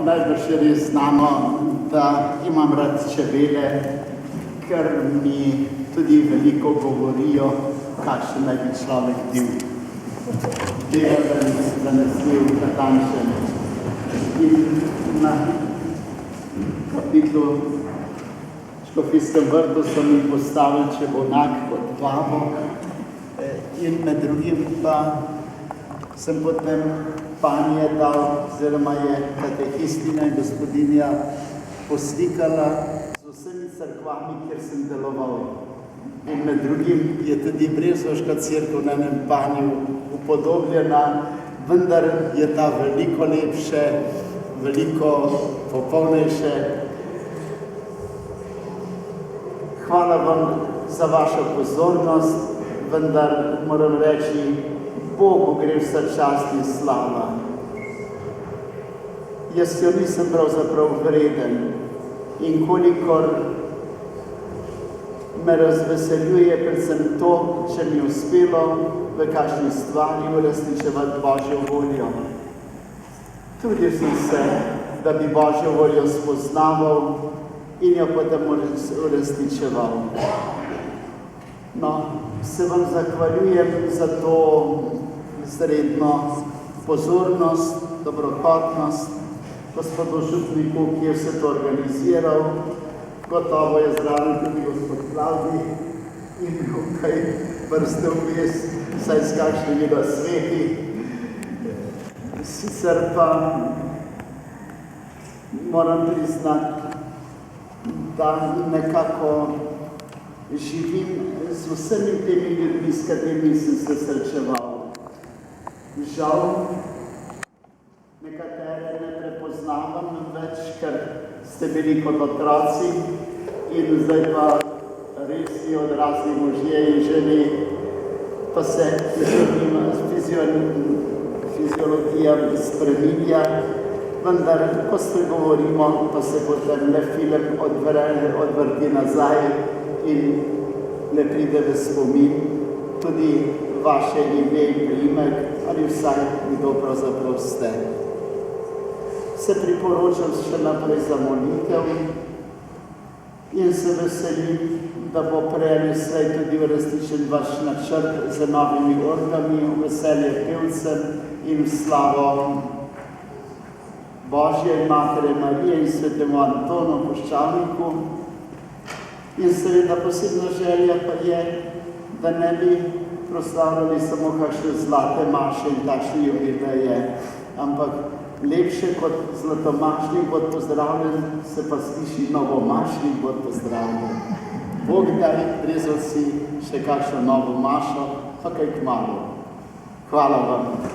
najbrž je res znano, da imam rad čebele, ker mi tudi veliko govorijo, kakšen naj bi človek bil. Delavec, zanesljiv, natančen. In na kapitlu Škofijskem vrtu so mi postavili čebonak kot vabo in med drugim pa sem potem panje dal, oziroma je katehistina in gospodinja poslikala z vsemi cerkvami, kjer sem deloval. In med drugim je tudi Brezoška cerkev na enem panju upodobljena, vendar je ta veliko lepše, veliko popolnejše. Hvala vam za vašo pozornost, vendar moram reči, Bogu gre vsa čast in slava. Jaz jo nisem pravzaprav vreden in kolikor me razveseljuje predvsem to, če mi je uspelo v kakšni stvari uresničevati Božjo voljo. Trudil sem se, da bi Božjo voljo spoznaval in jo potem uresničeval. No, se vam zahvaljujem za to izredno pozornost, dobrohotnost gospodu župniku, ki je vse to organiziral. Gotovo je zraven tudi gospod Klavdi in kaj vrste vmes, saj s kakšnimi nasveti. Sicer pa moram priznati, da nekako živim z vsemi temi ljudmi, s katerimi sem se srečeval. Žal, nekatere ne prepoznavam več, ker ste bili kot otroci in zdaj pa res je odrasli možje in ženi, pa se fiziologija spreminja, vendar, ko spregovorimo, pa se potem le film odvrti nazaj in ne pride v spomin tudi vaše ime in priimek ali vsaj kdo pravzaprav ste. Se priporočam še naprej za molitev in se veselim, da bo prej ali slej tudi uresničen vaš načrt z novimi orgami, v veselje pevcem in v slavo Božje in Matere Marije in svetemu Antonu Puščavniku. In seveda posebna želja pa je, da ne bi proslavljali samo kakšne zlate maše in takšne jubileje, ampak lepše kot zlatomašnik bod pozdravljen, se pa sliši novomašnik bod pozdravljen. Bog daj, Brezovci, še kakšno novo mašo, pa kaj kmalu. Hvala vam.